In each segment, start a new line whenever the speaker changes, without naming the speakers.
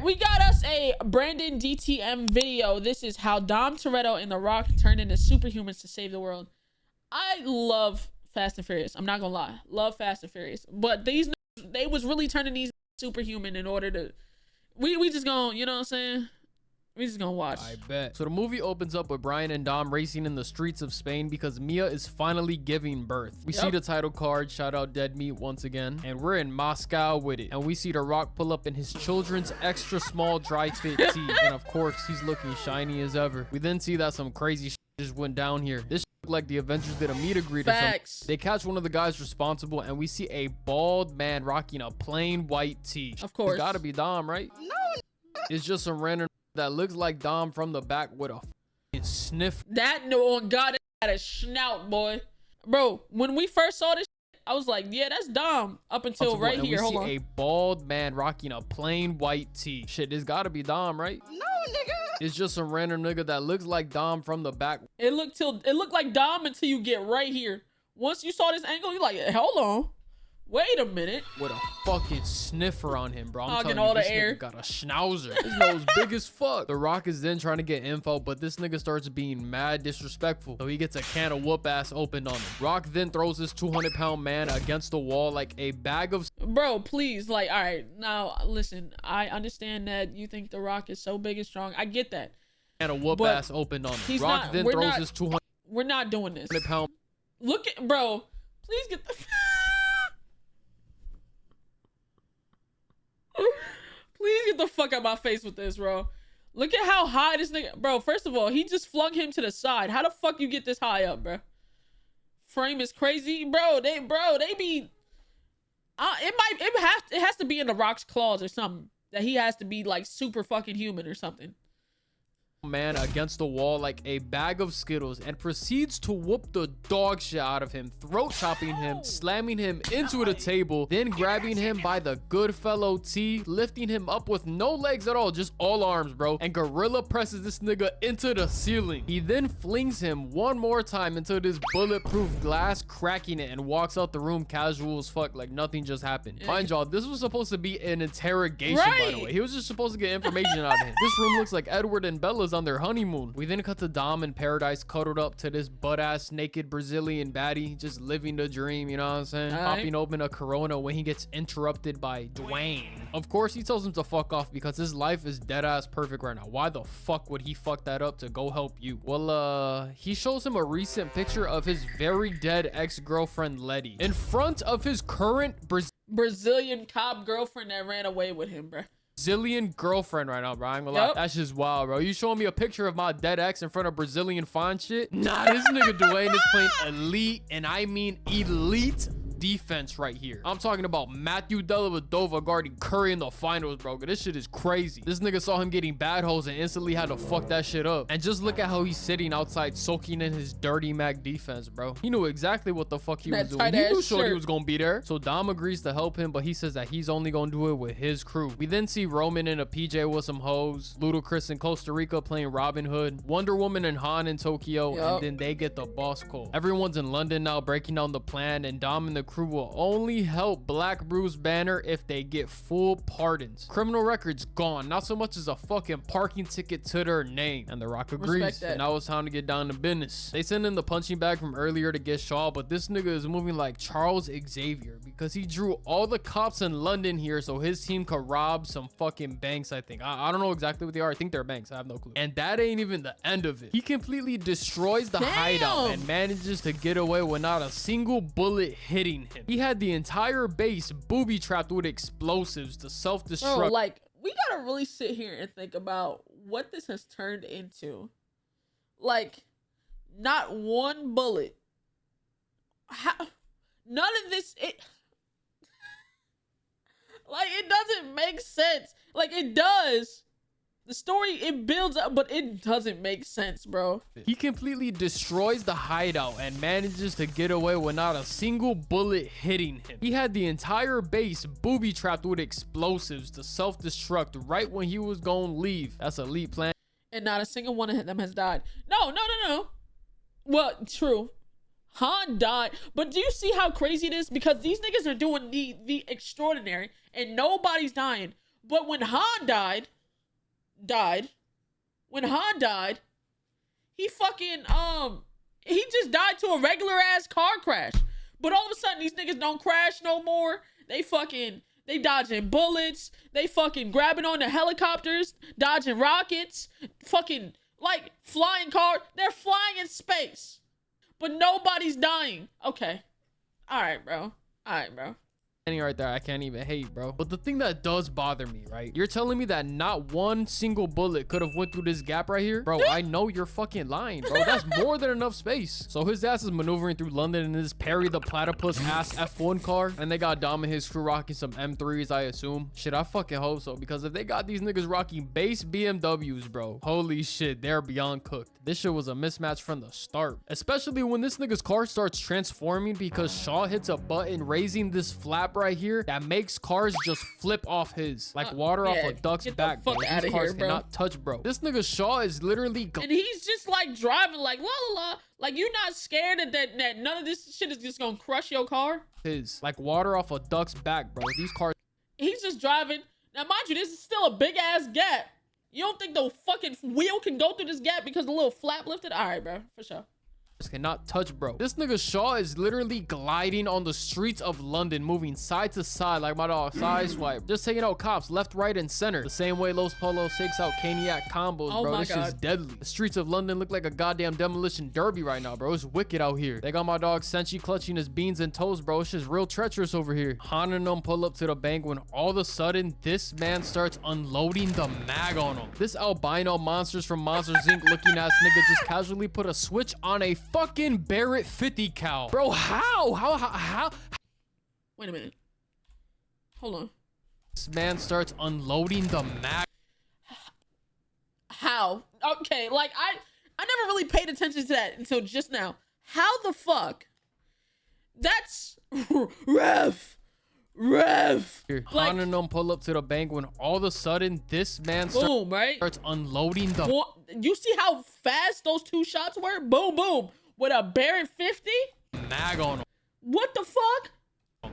right, we got us a Brandon DTM video. This is how Dom Toretto and The Rock turned into superhumans to save the world. I love Fast and Furious. I'm not gonna lie. Love Fast and Furious. But they was really turning these superhuman in order to... We just gonna, you know what I'm saying? We just gonna watch.
I bet. So the movie opens up with Brian and Dom racing in the streets of Spain because Mia is finally giving birth. We see the title card, shout out Dead Meat once again, and we're in Moscow with it. And we see The Rock pull up in his children's extra small dry fit tee, and of course he's looking shiny as ever. We then see that some crazy shit just went down here. This looked like the Avengers did a meet and greet or something. They catch one of the guys responsible, and we see a bald man rocking a plain white tee.
Of course,
it's gotta be Dom, right?
No,
it's just some random that looks like Dom from the back with a sniff.
That no on God, it had a snout, boy. Bro, when we first saw this, I was like, yeah, that's Dom. Up until right here. Hold on.
A bald man rocking a plain white tee. Shit, this gotta be Dom, right?
no, nigga.
It's just some random nigga that looks like Dom from the back.
It looked like Dom until you get right here. Once you saw this angle, you're like, hold on. Wait a minute.
With a fucking sniffer on him, bro. I'm telling
all
you,
the
this
air.
nigga got a schnauzer. His nose big as fuck. The Rock is then trying to get info, but this nigga starts being mad disrespectful. So he gets a can of whoop ass opened on him. Rock then throws this 200-pound man against the wall like a bag of...
Bro, please, like, all right. Now, listen, I understand that you think The Rock is so big and strong. I get that.
And a whoop ass opened on him. Rock then throws this 200...
We're not doing this.
Pound.
Look at... Bro, please get the... Please get the fuck out of my face with this, bro. Look at how high this nigga... Bro, first of all, he just flung him to the side. How the fuck you get this high up, bro? Frame is crazy. Bro, they be... It has to be in The Rock's claws or something. That he has to be, like, super fucking human or something.
Man against the wall like a bag of Skittles and proceeds to whoop the dog shit out of him, throat chopping him, slamming him into the table, then grabbing him by the good fellow T, lifting him up with no legs at all, just all arms, bro, and gorilla presses this nigga into the ceiling. He then flings him one more time into this bulletproof glass, cracking it, and walks out the room casual as fuck like nothing just happened. Mind y'all, this was supposed to be an interrogation, by the way. He was just supposed to get information out of him. This room looks like Edward and Bella's on their honeymoon. We then cut to Dom in paradise, cuddled up to this butt-ass naked Brazilian baddie, just living the dream, you know what I'm saying? Popping open a Corona when he gets interrupted by Dwayne. Of course, he tells him to fuck off because his life is dead-ass perfect right now. Why the fuck would he fuck that up to go help you? Well, he shows him a recent picture of his very dead ex-girlfriend, Letty, in front of his current
Brazilian cop girlfriend that ran away with him, bro.
Brazilian girlfriend right now, bro. I ain't gonna lie. That's just wild, bro. You showing me a picture of my dead ex in front of Brazilian fine shit? Nah, this nigga Dwayne is playing elite, and I mean elite defense right here. I'm talking about Matthew Dellavedova guarding Curry in the finals, bro. This shit is crazy. This nigga saw him getting bad hoes and instantly had to fuck that shit up. And just look at how he's sitting outside soaking in his dirty Mac defense, bro. He knew exactly what the fuck he was doing. He knew Shorty was gonna be there. So Dom agrees to help him, but he says that he's only gonna do it with his crew. We then see Roman in a PJ with some hoes, Ludacris in Costa Rica playing Robin Hood, Wonder Woman and Han in Tokyo, and then they get the boss call. Everyone's in London now breaking down the plan, and Dom and the crew will only help Black Bruce Banner if they get full pardons. Criminal records gone, not so much as a fucking parking ticket to their name. And The Rock agrees, and now it's time to get down to business. They send in the punching bag from earlier to get Shaw, but this nigga is moving like Charles Xavier because he drew all the cops in London here so his team could rob some fucking banks. I think I don't know exactly what they are. I think they're banks. I have no clue. And that ain't even the end of it. He completely destroys the hideout and manages to get away with not a single bullet hitting him. He had the entire base booby trapped with explosives to self-destruct.
Bro, like, we gotta really sit here and think about what this has turned into. Like, not one bullet. None of this, like, it doesn't make sense. Like, it does. The story, it builds up, but it doesn't make sense, bro.
He completely destroys the hideout and manages to get away with not a single bullet hitting him. He had the entire base booby trapped with explosives to self-destruct right when he was gonna leave. That's a elite plan.
And not a single one of them has died. No. Well, true. Han died. But do you see how crazy it is? Because these niggas are doing the extraordinary and nobody's dying. But when Han died, he fucking he just died to a regular ass car crash. But all of a sudden these niggas don't crash no more. They dodging bullets. They fucking grabbing on the helicopters, dodging rockets, fucking like flying cars. They're flying in space. But nobody's dying. Okay. All right, bro.
Right there, I can't even hate, bro. But the thing that does bother me, right? You're telling me that not one single bullet could have went through this gap right here? Bro, I know you're fucking lying, bro. That's more than enough space. So his ass is maneuvering through London in this Perry the Platypus ass F1 car. And they got Dom and his crew rocking some M3s, I assume. Shit, I fucking hope so. Because if they got these niggas rocking base BMWs, bro, holy shit, they're beyond cooked. This shit was a mismatch from the start. Especially when this nigga's car starts transforming because Shaw hits a button raising this flap right here that makes cars just flip off his like water off a duck's back, bro. These cars cannot touch, bro. This nigga Shaw is literally
and he's just like driving like la la la. Like you not scared that none of this shit is just gonna crush your car?
His like water off a duck's back, bro. These cars.
He's just driving. Now mind you, this is still a big ass gap. You don't think the fucking wheel can go through this gap because the little flap lifted? All right, bro, for sure.
Cannot touch, bro. This nigga Shaw is literally gliding on the streets of London, moving side to side like my dog side swipe, just taking out cops left, right, and center, the same way Los Polos takes out Caniac combos, bro. This shit's deadly. The streets of London look like a goddamn demolition derby right now, bro. It's wicked out here. They got my dog Senshi clutching his beans and toes, bro. It's just real treacherous over here. Han and them pull up to the bank when all of a sudden this man starts unloading the mag on him. This albino monsters from Monsters Inc. looking ass nigga just casually put a switch on a fucking Barrett 50 cal. Bro, how?
Wait a minute. Hold on.
This man starts unloading the mag.
How? Okay, like I never really paid attention to that until just now. How the fuck? That's Rev.
Han and them pull up to the bank when all of a sudden this man starts unloading the.
Well, you see how fast those two shots were? Boom, boom. With a Barrett 50?
Mag on him.
What the fuck?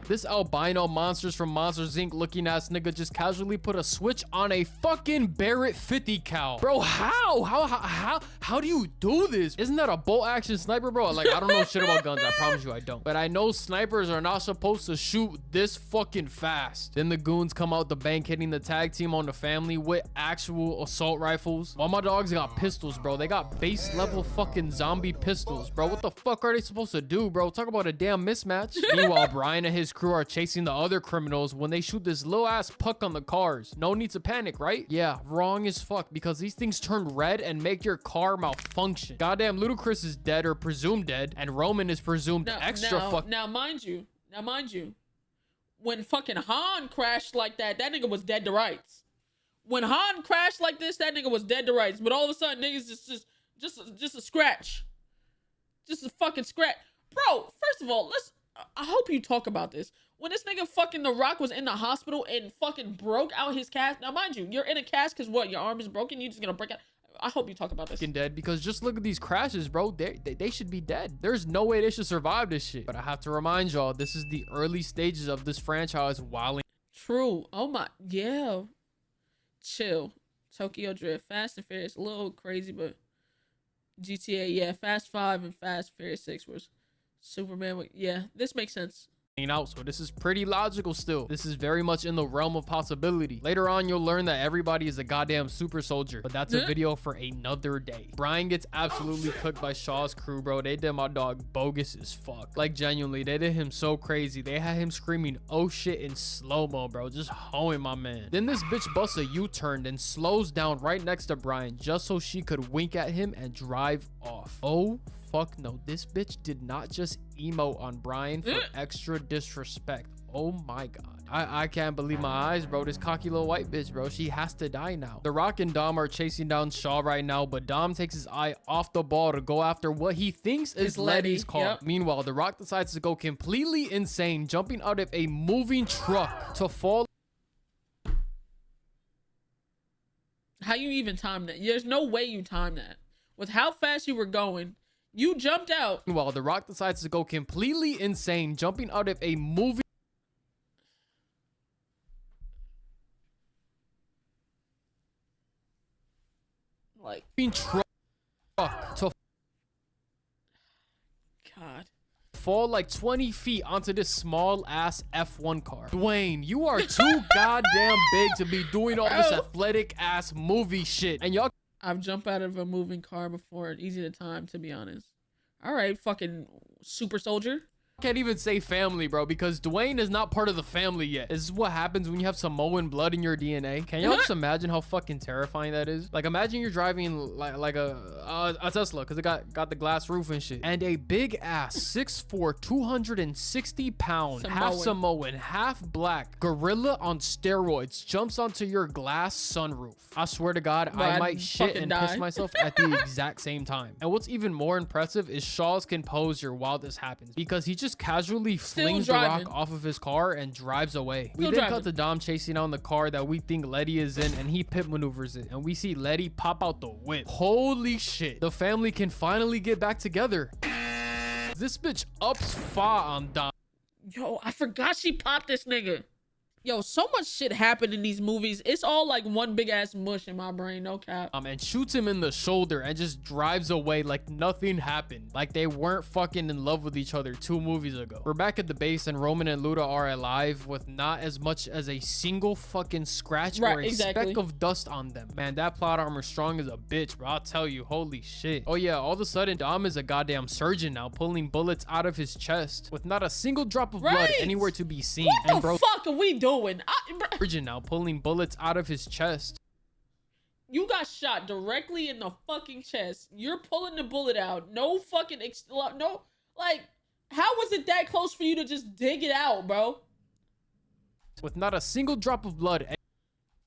This albino monsters from Monsters Inc. looking ass nigga just casually put a switch on a fucking Barrett 50 cal. Bro, how do you do this? Isn't that a bolt action sniper, bro? Like, I don't know shit about guns. I promise you I don't. But I know snipers are not supposed to shoot this fucking fast. Then the goons come out the bank hitting the tag team on the family with actual assault rifles. While my dogs got pistols, bro. They got base level fucking zombie pistols, bro. What the fuck are they supposed to do, bro? Talk about a damn mismatch. Meanwhile, Brian and his crew are chasing the other criminals when they shoot this little ass puck on the cars. No need to panic, right? Yeah, wrong as fuck because these things turn red and make your car malfunction. Goddamn, Ludacris is dead or presumed dead, and Roman is presumed
Now mind you, when fucking Han crashed like that nigga was dead to rights. When Han crashed like this, that nigga was dead to rights. But all of a sudden, niggas just a scratch, just a fucking scratch, bro. First of all, I hope you talk about this. When this nigga fucking The Rock was in the hospital and fucking broke out his cast. Now, mind you, you're in a cast because what? Your arm is broken? You just gonna break out? I hope you talk about this.
Dead because just look at these crashes, bro. They should be dead. There's no way they should survive this shit. But I have to remind y'all, this is the early stages of this franchise wilding.
True. Oh my, yeah. Chill. Tokyo Drift, Fast and Furious, a little crazy, but GTA, yeah. Fast 5 and Fast Furious 6 was Superman. Yeah, this makes sense.
Out, so this is pretty logical still. This is very much in the realm of possibility. Later on, you'll learn that everybody is a goddamn super soldier, but that's a video for another day. Brian gets absolutely cooked by Shaw's crew, bro. They did my dog bogus as fuck. Like, genuinely, they did him so crazy. They had him screaming, oh shit, in slow-mo, bro. Just hoeing my man. Then this bitch busts a U-turn and slows down right next to Brian just so she could wink at him and drive off. Oh, fuck no, this bitch did not just emo on Brian for extra disrespect. Oh my god, I can't believe my eyes, bro. This cocky little white bitch, bro, she has to die now. The Rock and Dom are chasing down Shaw right now, but Dom takes his eye off the ball to go after what he thinks is Letty's car.
Yep.
Meanwhile, The Rock decides to go completely insane, jumping out of a moving truck to fall.
How you even time that? There's no way you time that. With how fast you were going, you jumped out.
While The Rock decides to go completely insane, jumping out of a moving.
Like,
truck to
God.
fall like 20 feet onto this small ass F1 car. Dwayne, you are too goddamn big to be doing all this athletic ass movie shit. And y'all,
I've jumped out of a moving car before. Easy to time, to be honest. All right, fucking super soldier.
can't even say family, bro, because Dwayne is not part of the family yet. This is what happens when you have Samoan blood in your DNA. Can y'all just imagine how fucking terrifying that is? Like, imagine you're driving like a Tesla, because it got the glass roof and shit, and a big ass 6'4", 260 pound, half Samoan, half black gorilla on steroids jumps onto your glass sunroof. I swear to God, I might shit and piss myself at the exact same time. And what's even more impressive is Shaw's composure while this happens, because he just casually flings the rock off of his car and drives away. We then cut to Dom chasing down the car that we think Letty is in, and he pit maneuvers it, and we see Letty pop out the whip. Holy shit, the family can finally get back together. This bitch ups fa on Dom.
Yo, I forgot she popped this nigga. Yo, so much shit happened in these movies. It's all like one big ass mush in my brain, no cap.
And shoots him in the shoulder and just drives away like nothing happened. Like they weren't fucking in love with each other 2 movies ago. We're back at the base and Roman and Luda are alive with not as much as a single fucking scratch or a speck of dust on them. Man, that plot armor strong as a bitch, bro. I'll tell you, holy shit. Oh yeah, all of a sudden Dom is a goddamn surgeon now, pulling bullets out of his chest with not a single drop of blood anywhere to be seen.
What the fuck are we doing?
Surgeon now, pulling bullets out of his chest.
You got shot directly in the fucking chest. You're pulling the bullet out. No fucking no, like, how was it that close for you to just dig it out, bro?
With not a single drop of blood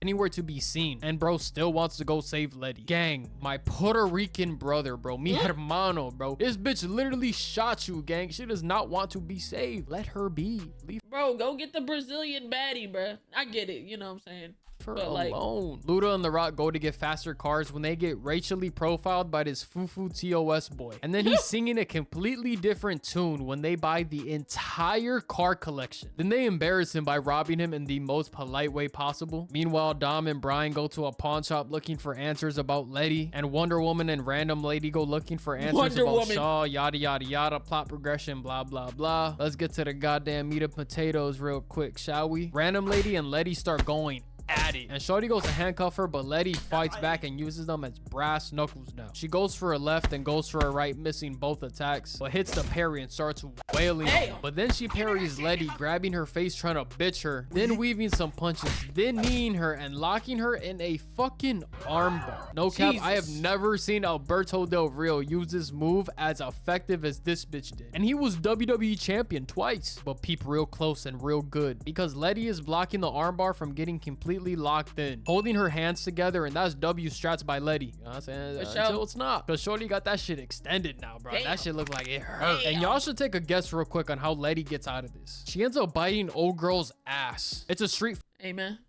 anywhere to be seen, and bro still wants to go save Letty. Gang, my Puerto Rican brother, bro, mi hermano, bro, this bitch literally shot you, gang. She does not want to be saved. Let her be. Leave
bro, go get the Brazilian baddie, bro. I get it, you know what I'm saying,
her alone. Luda and The Rock go to get faster cars when they get racially profiled by this Fufu TOS boy, and then he's singing a completely different tune when they buy the entire car collection. Then they embarrass him by robbing him in the most polite way possible. Meanwhile, Dom and Brian go to a pawn shop looking for answers about Letty, and Wonder Woman and Random Lady go looking for answers about Shaw, yada yada yada, plot progression, blah blah blah. Let's get to the goddamn meat and potatoes real quick, shall we? Random Lady and Letty start going at it, and Shorty goes to handcuff her, but Letty fights back and uses them as brass knuckles now. She goes for a left and goes for a right, missing both attacks, but hits the parry and starts wailing. But then she parries Letty, grabbing her face, trying to bitch her, then weaving some punches, then kneeing her and locking her in a fucking armbar. No cap, I have never seen Alberto Del Rio use this move as effective as this bitch did, and he was WWE champion twice. But peep real close and real good, because Letty is blocking the armbar from getting completely locked in, holding her hands together, and that's W strats by Letty. You know what I'm saying? Until it's not, because Shorty got that shit extended now, bro. That shit looked like it hurt. And y'all should take a guess real quick on how Letty gets out of this. She ends up biting old girl's ass. It's a street.
Hey man,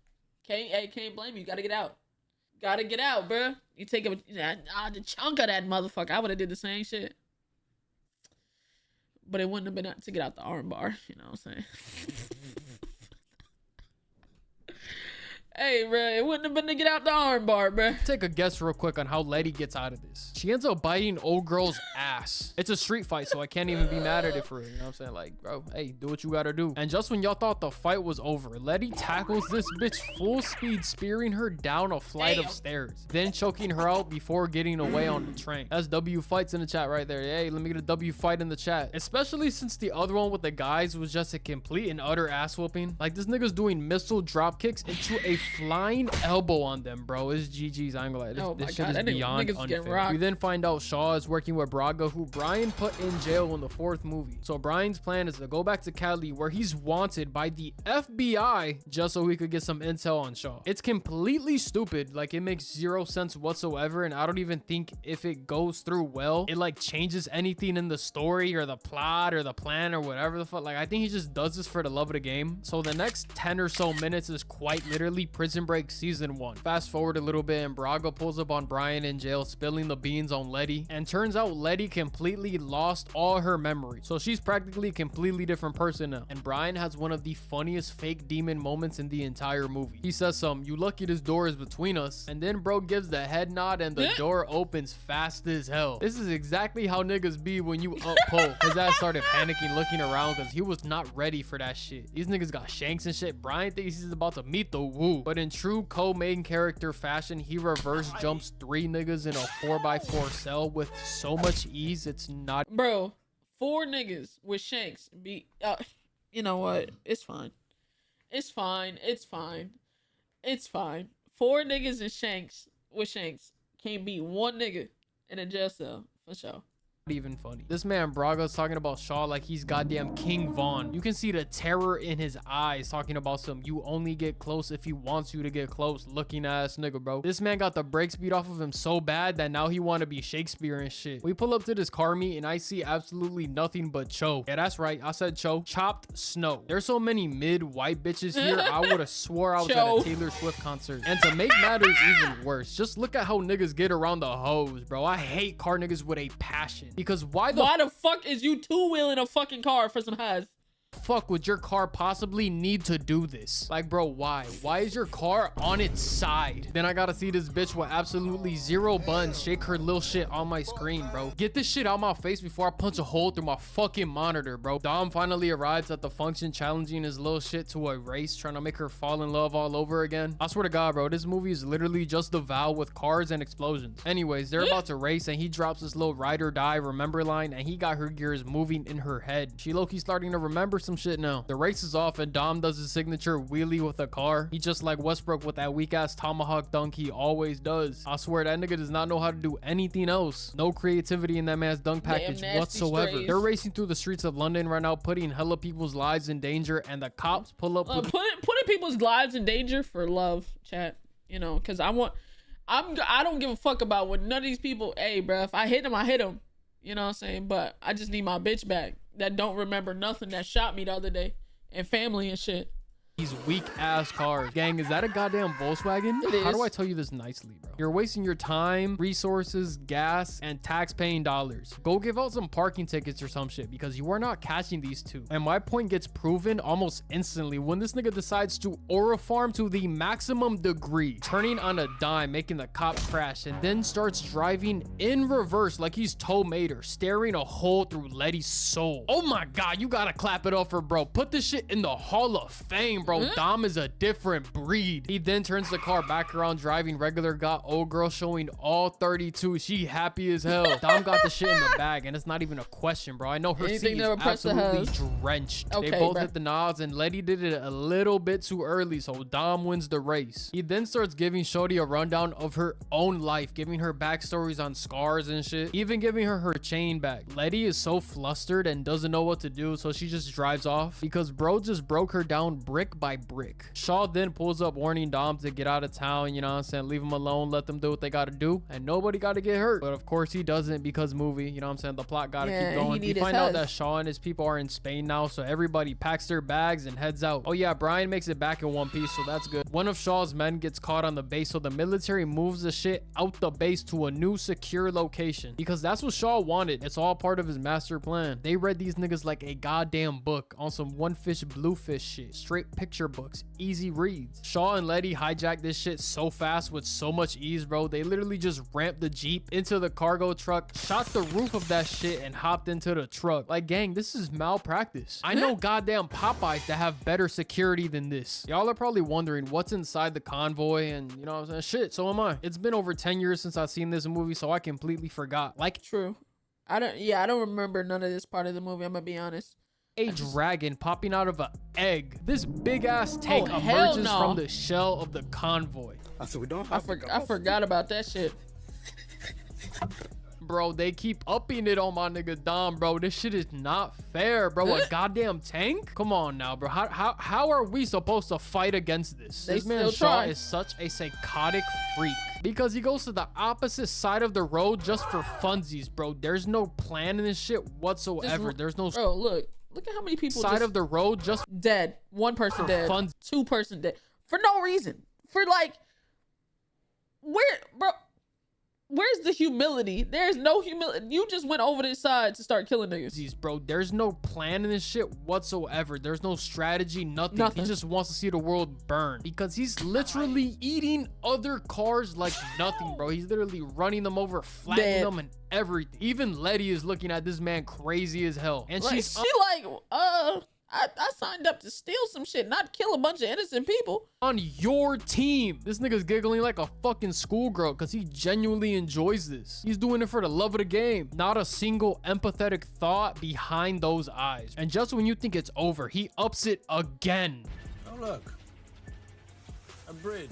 can't blame you. Gotta get out. Gotta get out, bro. You take the chunk of that motherfucker. I would have did the same shit, but it wouldn't have been to get out the armbar. You know what I'm saying? Hey, bro, it wouldn't have been to get out the armbar, bro.
Take a guess real quick on how Letty gets out of this. She ends up biting old girl's ass. It's a street fight, so I can't even be mad at it for it. You know what I'm saying? Like, bro, hey, do what you gotta do. And just when y'all thought the fight was over, Letty tackles this bitch full speed, spearing her down a flight of stairs, then choking her out before getting away on the train. That's W fights in the chat right there. Hey, let me get a W fight in the chat. Especially since the other one with the guys was just a complete and utter ass whooping. Like, this nigga's doing missile drop kicks into a flying elbow on them, bro. It's GG's. I ain't gonna lie. This shit is beyond unfair. We then find out Shaw is working with Braga, who Brian put in jail in the 4th movie. So Brian's plan is to go back to Cali, where he's wanted by the FBI, just so he could get some intel on Shaw. It's completely stupid. Like, it makes 0 sense whatsoever, and I don't even think if it goes through well, it like changes anything in the story or the plot or the plan or whatever the fuck. Like, I think he just does this for the love of the game. So the next 10 or so minutes is quite literally Prison Break season 1. Fast forward a little bit and Braga pulls up on Brian in jail spilling the beans on Letty, and turns out Letty completely lost all her memory, so she's practically a completely different person now. And Brian has one of the funniest fake demon moments in the entire movie. He says you lucky this door is between us, and then bro gives the head nod and the door opens fast as hell. This is exactly how niggas be when you up pull. His ass started panicking, looking around because he was not ready for that shit. These niggas got shanks and shit. Brian thinks he's about to meet the woo, but in true co-main character fashion, he reverse jumps 3 niggas in a 4x4 cell with so much ease it's not.
Bro, 4 niggas with shanks be you know what, it's fine. It's fine. 4 niggas and shanks with shanks can't beat 1 nigga in a jail cell for sure.
Even funny. This man Braga's talking about Shaw like he's goddamn King Von. You can see the terror in his eyes, talking about you only get close if he wants you to get close looking ass nigga, bro. This man got the brakes beat off of him so bad that now he want to be Shakespeare and shit. We pull up to this car meet and I see absolutely nothing but Cho. Yeah, that's right, I said Cho. Chopped snow. There's so many mid white bitches here, I would have swore I was at a Taylor Swift concert. And to make matters even worse, just look at how niggas get around the hose, bro. I hate car niggas with a passion. Because why the
fuck is you two-wheeling a fucking car for some heist?
Fuck would your car possibly need to do this? Like, bro, why is your car on its side? Then I gotta see this bitch with absolutely 0 buns shake her little shit on my screen, bro. Get this shit out my face before I punch a hole through my fucking monitor, bro. Dom finally arrives at the function, challenging his little shit to a race, trying to make her fall in love all over again. I swear to God, bro, this movie is literally just The Vow with cars and explosions. Anyways, they're about to race and he drops this little ride or die remember line, and he got her gears moving in her head. She low-key starting to remember some shit now. The race is off and Dom does his signature wheelie with a car. He just like Westbrook with that weak ass tomahawk dunk he always does. I swear that nigga does not know how to do anything else. No creativity in that man's dunk package whatsoever. Strays. They're racing through the streets of London right now, putting hella people's lives in danger, and the cops pull up with
putting people's lives in danger for love, chat. You know, because I don't give a fuck about what none of these people. Hey, bro, if I hit him, I hit him. You know what I'm saying? But I just need my bitch back that don't remember nothing that shot me the other day, and family and shit.
These weak ass cars. Gang, is that a goddamn Volkswagen?
It is.
How do I tell you this nicely, bro? You're wasting your time, resources, gas, and tax-paying dollars. Go give out some parking tickets or some shit, because you are not catching these two. And my point gets proven almost instantly when this nigga decides to aura farm to the maximum degree, turning on a dime, making the cop crash, and then starts driving in reverse like he's Tow Mater, staring a hole through Letty's soul. Oh my God, you gotta clap it up for bro. Put this shit in the Hall of Fame, bro. Dom is a different breed. He then turns the car back around, driving regular, got old girl showing all 32. She happy as hell. Dom got the shit in the bag, and it's not even a question, bro. I know her seat is absolutely drenched. Okay, they both hit the nods, and Letty did it a little bit too early, so Dom wins the race. He then starts giving Shorty a rundown of her own life, giving her backstories on scars and shit, even giving her chain back. Letty is so flustered and doesn't know what to do, so she just drives off because bro just broke her down brick by brick. Shaw then pulls up warning Dom to get out of town, you know what I'm saying, leave him alone, let them do what they gotta do, and nobody gotta get hurt. But of course he doesn't, because movie, you know what I'm saying, the plot gotta keep going. We find out that Shaw and his people are in Spain now, so everybody packs their bags and heads out. Oh yeah, Brian makes it back in one piece, so that's good. One of Shaw's men gets caught on the base, so the military moves the shit out the base to a new secure location, because that's what Shaw wanted. It's all part of his master plan. They read these niggas like a goddamn book on some one fish blue fish shit, straight picture books, easy reads. Shaw and Letty hijacked this shit so fast with so much ease, bro. They literally just ramped the Jeep into the cargo truck, shot the roof of that shit, and hopped into the truck. Like, gang, this is malpractice. I know goddamn Popeyes that have better security than this. Y'all are probably wondering what's inside the convoy, and you know what I'm saying, shit, so am I. It's been over 10 years since I've seen this movie, so I completely forgot. Like,
true. I don't remember none of this part of the movie, I'm gonna be honest.
A dragon popping out of an egg. This big ass tank emerges from the shell of the convoy.
So we don't have I forgot about that shit.
Bro, they keep upping it on my nigga Dom, bro. This shit is not fair, bro. A goddamn tank? Come on now, bro. How are we supposed to fight against this? This man Shaw is such a psychotic freak, because he goes to the opposite side of the road just for funsies, bro. There's no plan in this shit whatsoever. There's no...
Bro, look at how many people
side of the road just
dead. One person dead. 2 person dead for no reason. For like, where's the humility? There's no humility. You just went over this side to start killing niggas.
Bro, there's no plan in this shit whatsoever. There's no strategy, nothing. He just wants to see the world burn because he's literally eating other cars like nothing, bro. He's literally running them over, flattening them and everything. Even Letty is looking at this man crazy as hell. And
like, she like, I signed up to steal some shit, not kill a bunch of innocent people.
On your team. This nigga's giggling like a fucking schoolgirl because he genuinely enjoys this. He's doing it for the love of the game. Not a single empathetic thought behind those eyes. And just when you think it's over, he ups it again.
Oh, look. A bridge.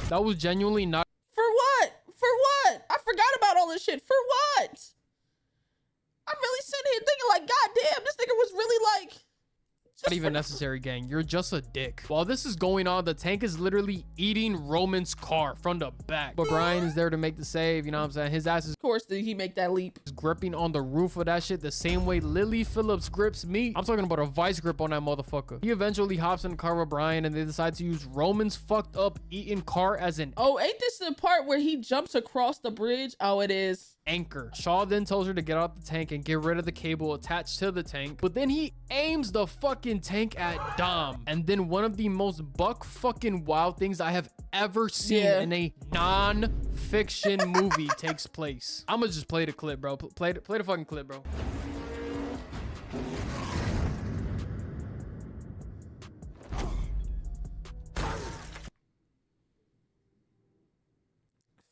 That was genuinely not.
For what? For what? I forgot about all this shit. For what? I'm really sitting here thinking like, God damn, this nigga was really like...
Not even necessary, gang. You're just a dick. While this is going on, the tank is literally eating Roman's car from the back. But Brian is there to make the save. You know what I'm saying? His ass is...
Of course, did he make that leap?
Gripping on the roof of that shit the same way Lily Phillips grips me. I'm talking about a vice grip on that motherfucker. He eventually hops in the car with Brian and they decide to use Roman's fucked up eaten car as an...
Oh, ain't this the part where he jumps across the bridge? Oh, it is.
Anchor. Shaw then tells her to get out the tank and get rid of the cable attached to the tank, but then he aims the fucking tank at Dom, and then one of the most buck fucking wild things I have ever seen in a non-fiction movie takes place. I'm gonna just play the clip, bro. Play the fucking clip, bro.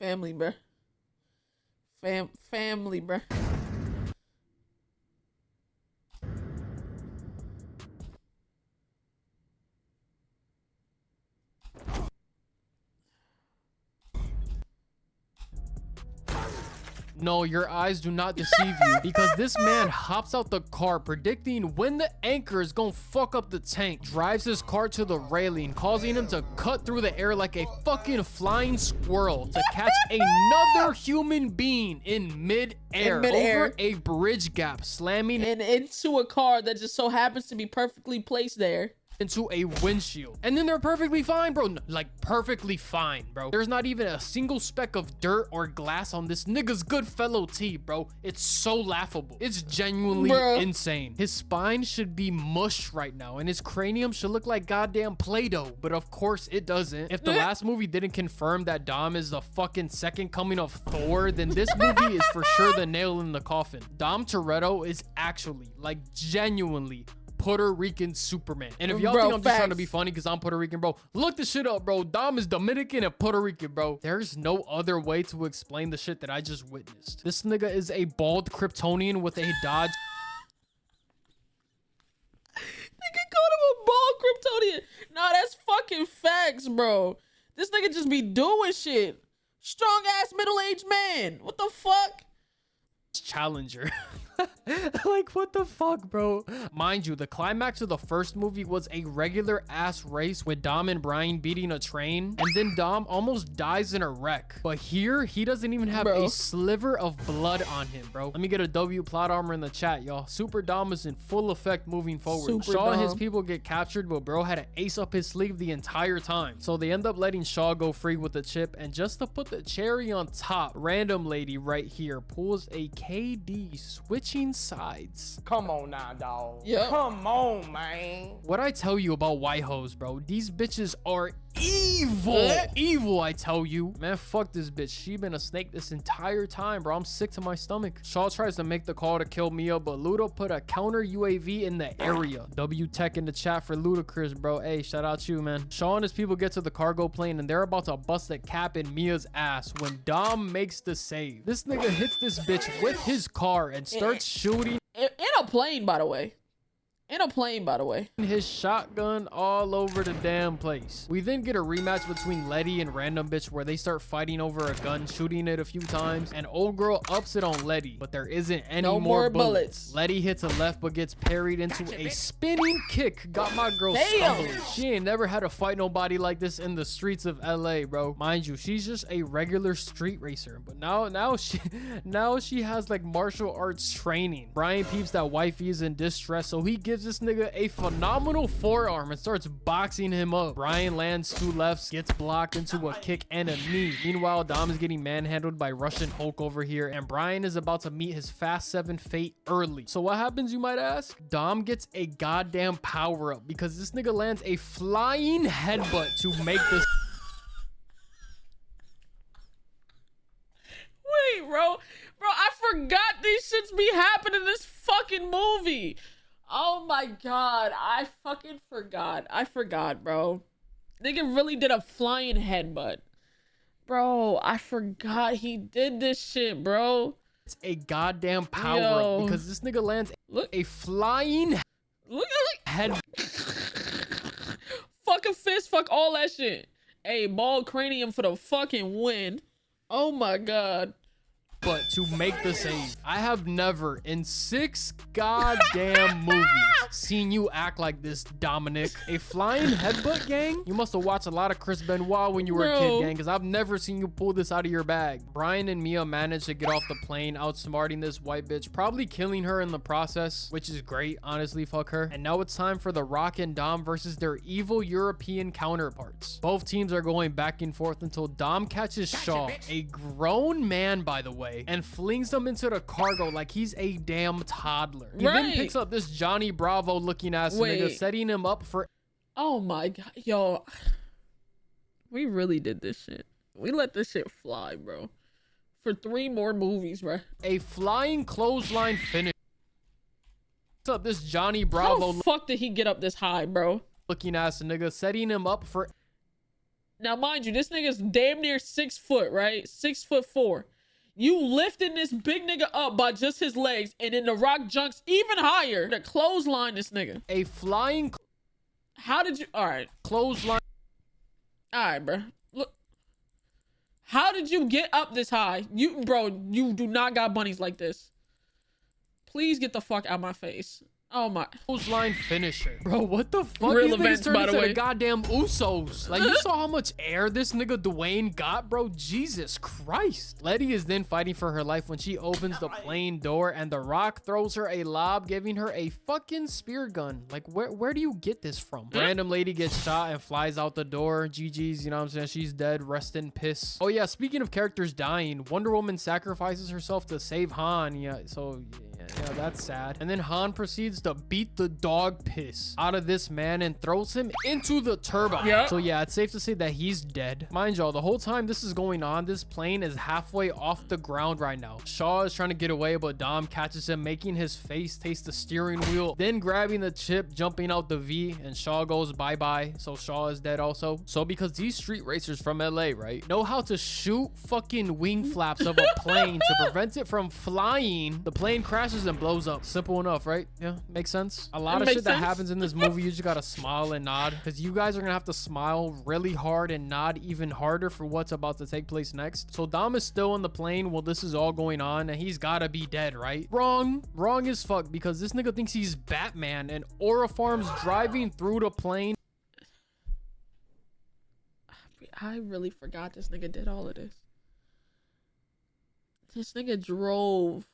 Family, bro. Family, bro.
No, your eyes do not deceive you because this man hops out the car predicting when the anchor is gonna fuck up the tank, drives his car to the railing, causing him to cut through the air like a fucking flying squirrel to catch another human being in mid-air over a bridge gap, slamming
and into a car that just so happens to be perfectly placed there.
Into a windshield, and then they're perfectly fine, bro. Like perfectly fine, bro. There's not even a single speck of dirt or glass on this nigga's Goodfellow tee, bro. It's so laughable. It's genuinely insane. His spine should be mush right now and his cranium should look like goddamn Play-Doh, but of course it doesn't. If the last movie didn't confirm that Dom is the fucking second coming of Thor, then this movie is for sure the nail in the coffin. Dom Toretto is actually, like, genuinely Puerto Rican Superman. And if y'all think I'm just trying to be funny because I'm Puerto Rican, bro, look this shit up, bro. Dom is Dominican and Puerto Rican, bro. There's no other way to explain the shit that I just witnessed. This nigga is a bald Kryptonian with a Dodge.
Nigga called him a bald Kryptonian. Nah, that's fucking facts, bro. This nigga just be doing shit. Strong ass middle-aged man. What the fuck?
Challenger. Like, what the fuck, bro? Mind you, the climax of the first movie was a regular ass race with Dom and Brian beating a train, and then Dom almost dies in a wreck. But here, he doesn't even have a sliver of blood on him, bro. Let me get a W plot armor in the chat, y'all. Super Dom is in full effect moving forward. Shaw and his people get captured, but bro had an ace up his sleeve the entire time. So they end up letting Shaw go free with the chip, and just to put the cherry on top, random lady right here pulls a KD switching sides.
Come on now, dog. Come on, man.
What I tell you about white hoes, bro, these bitches are evil. Evil, I tell you. Man, fuck this bitch. She been a snake this entire time, bro. I'm sick to my stomach. Shaw tries to make the call to kill Mia, but Ludo put a counter UAV in the area. W Tech in the chat for Ludacris, bro. Hey, shout out you, man. Shaw and his people get to the cargo plane and they're about to bust a cap in Mia's ass when Dom makes the save. This nigga hits this bitch with his car and starts shooting
in a plane, by the way. In a plane, by the way.
His shotgun all over the damn place. We then get a rematch between Letty and random bitch where they start fighting over a gun, shooting it a few times, and old girl ups it on Letty, but there isn't any more bullets. Letty hits a left but gets parried into a spinning kick. Got my girl stumbling. She ain't never had to fight nobody like this in the streets of LA, bro. Mind you, she's just a regular street racer, but now she has like martial arts training. Brian peeps that wifey is in distress, so he gives gives this nigga a phenomenal forearm and starts boxing him up. Brian lands 2 lefts, gets blocked into a kick and a knee. Meanwhile, Dom is getting manhandled by Russian Hulk over here, and Brian is about to meet his Fast 7 fate early. So what happens, you might ask? Dom gets a goddamn power up because this nigga lands a flying headbutt to make this.
Wait, bro, I forgot these shits be happening in this fucking movie. Oh my god, I fucking forgot. I forgot, bro. Nigga really did a flying headbutt. Bro, I forgot he did this shit, bro.
It's a goddamn power up because this nigga lands a flying head.
Fucking fist, fuck all that shit. Hey, ball cranium for the fucking win. Oh my god.
But to make the save, I have never in 6 goddamn movies seen you act like this, Dominic. A flying headbutt, gang? You must have watched a lot of Chris Benoit when you were a kid, gang, because I've never seen you pull this out of your bag. Brian and Mia managed to get off the plane, outsmarting this white bitch, probably killing her in the process, which is great, honestly, fuck her. And now it's time for The Rock and Dom versus their evil European counterparts. Both teams are going back and forth until Dom catches Shaw, a grown man, by the way, and flings them into the cargo like he's a damn toddler. He then picks up this Johnny Bravo looking ass nigga, setting him up for.
Oh my god, yo, we really did this shit. We let this shit fly, bro, for 3 more movies, bro.
A flying clothesline finish. Picks up this Johnny Bravo.
How the fuck did he get up this high, bro?
Looking ass nigga, setting him up for.
Now, mind you, this nigga's damn near 6 foot, right? 6'4". You lifting this big nigga up by just his legs, and then The Rock jumps even higher to clothesline this nigga.
A flying.
How did you? All right,
clothesline.
All right, bro. Look, how did you get up this high? You do not got bunnies like this. Please get the fuck out my face. Oh my.
Clothesline finisher. Bro, what the fuck?
Real
These
events,
niggas
by the
turned into
way.
the goddamn Usos. Like, you saw how much air this nigga Dwayne got, bro? Jesus Christ. Letty is then fighting for her life when she opens the plane door and The Rock throws her a lob, giving her a fucking spear gun. Like, where do you get this from? Random lady gets shot and flies out the door. GG's, you know what I'm saying? She's dead. Rest in piss. Oh yeah, speaking of characters dying, Wonder Woman sacrifices herself to save Han. Yeah, so yeah, that's sad. And then Han proceeds to beat the dog piss out of this man and throws him into the turbine.
Yep.
So yeah, it's safe to say that he's dead. Mind y'all, the whole time this is going on, this plane is halfway off the ground right now. Shaw is trying to get away, but Dom catches him, making his face taste the steering wheel, then grabbing the chip, jumping out the V, and Shaw goes bye-bye. So Shaw is dead also. So because these street racers from LA, right, know how to shoot fucking wing flaps of a plane to prevent it from flying, the plane crashes and blows up. Simple enough, right? Yeah, makes sense. A lot of shit that happens in this movie, you just gotta smile and nod, because you guys are gonna have to smile really hard and nod even harder for what's about to take place next. So Dom is still on the plane while this is all going on, and he's gotta be dead, right? Wrong as fuck, because this nigga thinks he's Batman, and Aura Farms driving through the plane.
I really forgot this nigga did all of this. This nigga drove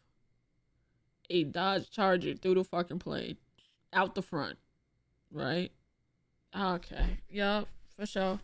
a Dodge Charger through the fucking plane, out the front, right? Okay, yeah, for sure.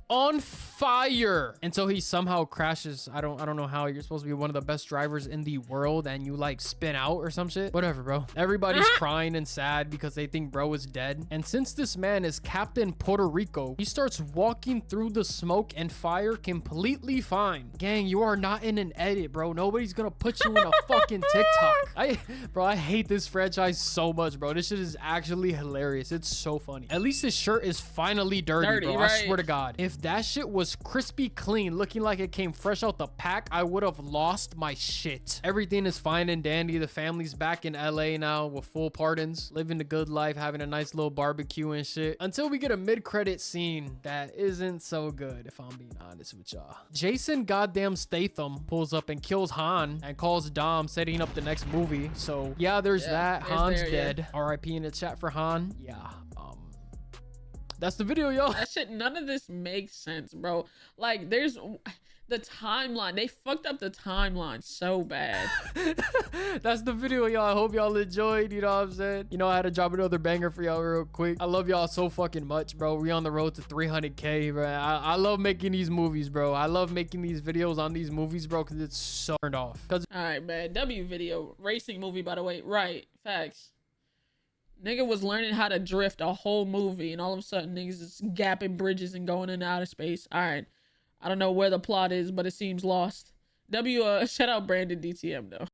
On fire until he somehow crashes. I don't know how. You're supposed to be one of the best drivers in the world and you like spin out or some shit. Whatever, bro. Everybody's crying and sad because they think bro is dead. And since this man is Captain Puerto Rico, he starts walking through the smoke and fire completely fine. Gang, you are not in an edit, bro. Nobody's gonna put you in a fucking TikTok. I hate this franchise so much, bro. This shit is actually hilarious. It's so funny. At least his shirt is finally dirty, bro.
Right?
I swear to God. If that shit was crispy clean, looking like it came fresh out the pack, I would have lost my shit. Everything is fine and dandy. The family's back in LA now with full pardons, living the good life, having a nice little barbecue and shit, until we get a mid-credit scene that isn't so good, if I'm being honest with y'all. Jason goddamn Statham pulls up and kills Han and calls Dom, setting up the next movie. So yeah, there's that. Han's dead. RIP in the chat for Han. Yeah. That's the video, y'all.
That shit, none of this makes sense, bro. Like, there's the timeline. They fucked up the timeline so bad.
That's the video, y'all. I hope y'all enjoyed. You know what I'm saying? You know, I had to drop another banger for y'all real quick. I love y'all so fucking much, bro. We on the road to 300K, bro. I love making these movies, bro. I love making these videos on these movies, bro, because it's so turned off. All
right, man. W video. Racing movie, by the way. Right. Facts. Nigga was learning how to drift a whole movie, and all of a sudden niggas is gapping bridges and going into outer space. All right. I don't know where the plot is, but it seems lost. Shout out Brandon DTM, though.